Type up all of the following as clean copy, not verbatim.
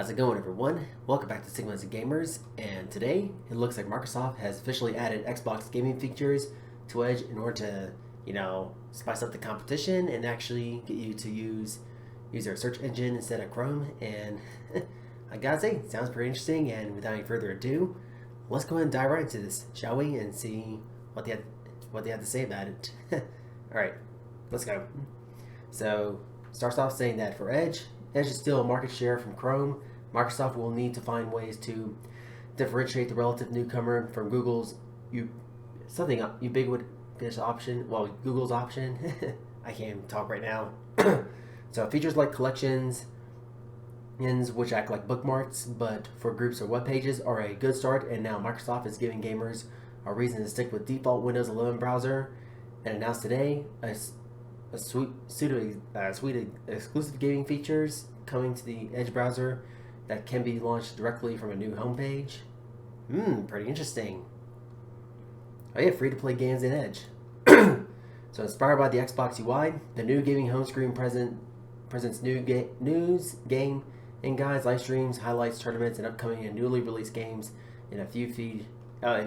How's it going, everyone? Welcome back to Sigmas and Gamers, and today it looks like Microsoft has officially added Xbox gaming features to Edge in order to, spice up the competition and actually get you to use their search engine instead of Chrome. And I gotta say, it sounds pretty interesting. And without any further ado, let's go ahead and dive right into this, shall we? And see what they have to say about it. All right, let's go. So starts off saying that for Edge is still a market share from Chrome. Microsoft will need to find ways to differentiate the relative newcomer from Google's ubiquitous option. Well, Google's option. I can't even talk right now. So features like collections, which act like bookmarks, but for groups or web pages, are a good start. And now Microsoft is giving gamers a reason to stick with default Windows 11 browser, and announced today a suite of exclusive gaming features coming to the Edge browser that can be launched directly from a new homepage. Pretty interesting. Oh yeah, free-to-play games in Edge. So inspired by the Xbox UI, the new gaming home screen presents news, game, and guides, live streams, highlights, tournaments, and upcoming and newly released games in a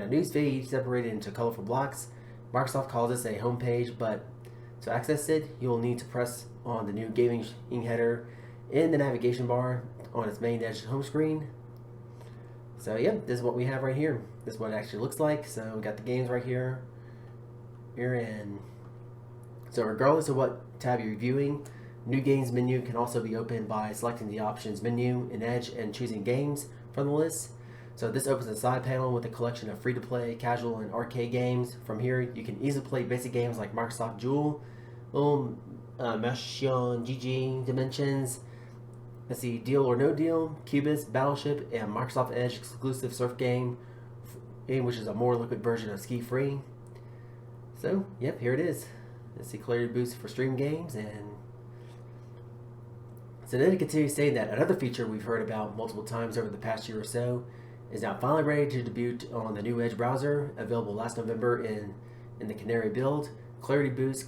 news feed separated into colorful blocks. Microsoft calls this a homepage, but to access it, you will need to press on the new gaming header in the navigation bar on its main Edge home screen. So yep, this is what we have right here. This is what it actually looks like. So we got the games right here. And so regardless of what tab you're viewing, new games menu can also be opened by selecting the options menu in Edge and choosing games from the list. So this opens a side panel with a collection of free-to-play, casual, and arcade games. From here, you can easily play basic games like Microsoft Jewel, Machine GG, Dimensions, Deal or No Deal, Cubist, Battleship, and Microsoft Edge exclusive surf game, which is a more liquid version of Ski Free. So, yep, here it is. Let's see, clarity boost for stream games. And so then it continues saying that another feature we've heard about multiple times over the past year or so is now finally ready to debut on the new Edge browser, available last November in the Canary build. Clarity Boost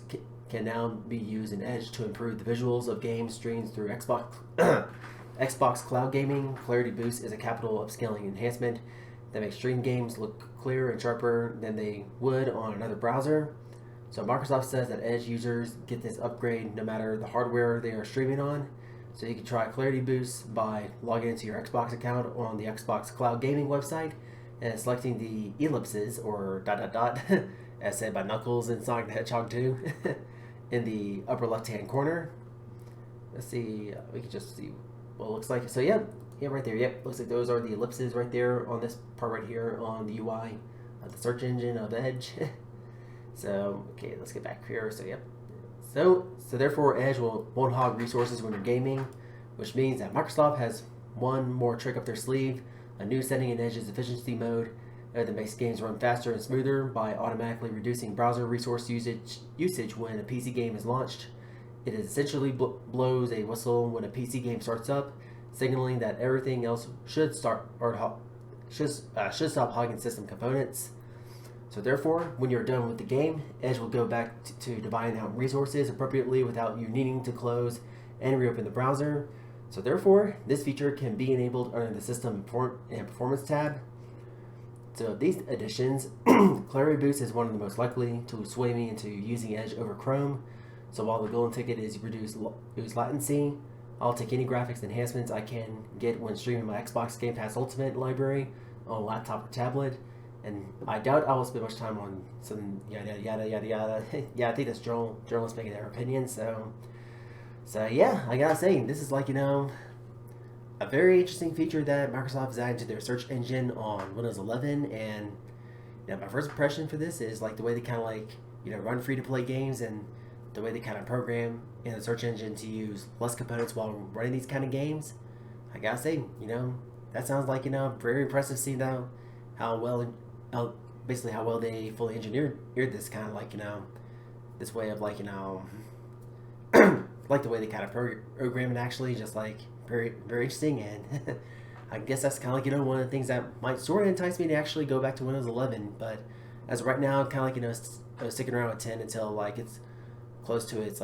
can now be used in Edge to improve the visuals of games streamed through Xbox Cloud Gaming. Clarity Boost is a capital upscaling enhancement that makes stream games look clearer and sharper than they would on another browser. So Microsoft says that Edge users get this upgrade no matter the hardware they are streaming on. So you can try Clarity Boost by logging into your Xbox account on the Xbox Cloud Gaming website and selecting the ellipses or ... as said by Knuckles in Sonic the Hedgehog 2 in the upper left-hand corner. Let's see, we can just see what it looks like. So yeah, right there. Yep, looks like those are the ellipses right there on this part right here on the UI of the search engine of Edge. So okay, let's get back here. So yep. So therefore, Edge won't hog resources when you're gaming, which means that Microsoft has one more trick up their sleeve, a new setting in Edge's efficiency mode that makes games run faster and smoother by automatically reducing browser resource usage when a PC game is launched. It essentially blows a whistle when a PC game starts up, signaling that everything else should stop hogging system components. So therefore, when you're done with the game, Edge will go back to dividing out resources appropriately without you needing to close and reopen the browser. So therefore, this feature can be enabled under the System and Performance tab. So of these additions, Clarity Boost is one of the most likely to sway me into using Edge over Chrome. So while the golden ticket is reduce latency, I'll take any graphics enhancements I can get when streaming my Xbox Game Pass Ultimate library on a laptop or tablet. And I doubt I will spend much time on some yada yada yada yada. Yeah, I think that's journalists making their opinion. So yeah, I gotta say, this is a very interesting feature that Microsoft has added to their search engine on Windows 11. And my first impression for this is the way they kind of run free-to-play games and the way they kind of program in the search engine to use less components while running these kind of games. I gotta say, that sounds very impressive. Seeing how well they fully engineered this kind of this way of like the way they kind of program it, actually just very, very interesting. And I guess that's kind of one of the things that might sort of entice me to actually go back to Windows 11. But as of right now, kind of sticking around with 10 until it's close to its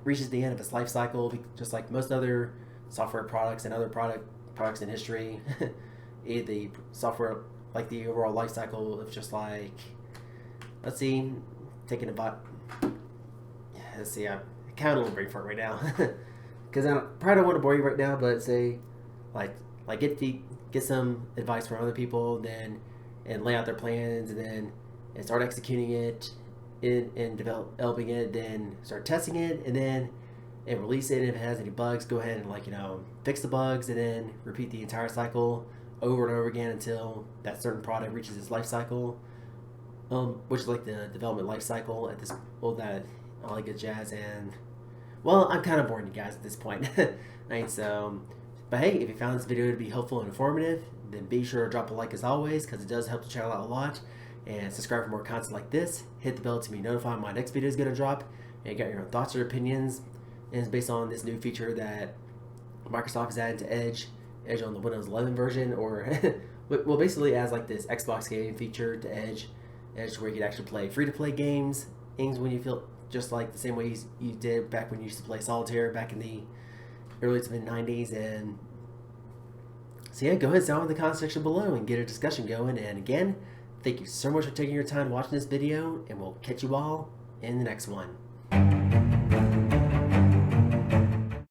reaches the end of its life cycle, just like most other software products and other products in history. The software, like the overall life cycle of just like, let's see, taking about, let's see, I'm kind of a little brain fart right now, because I probably don't want to bore you right now, but say, like get some advice from other people, then and lay out their plans, and start executing it, and developing it, then start testing it, and release it. And if it has any bugs, go ahead and fix the bugs, and then repeat the entire cycle over and over again until that certain product reaches its life cycle, which is like the development life cycle at this, that all that good jazz. And well, I'm kind of boring you guys at this point. Right, so, but hey, if you found this video to be helpful and informative, then be sure to drop a like as always, because it does help the channel out a lot. And subscribe for more content like this. Hit the bell to be notified when my next video is going to drop. And get your own thoughts or opinions. And it's based on this new feature that Microsoft has added to Edge on the Windows 11 version, or well, basically as like this Xbox gaming feature to Edge where you can actually play free-to-play games when you feel just like the same way you did back when you used to play solitaire back in the early to mid 90s. And so yeah, go ahead and sound in the comment section below and get a discussion going. And again, thank you so much for taking your time watching this video, and we'll catch you all in the next one.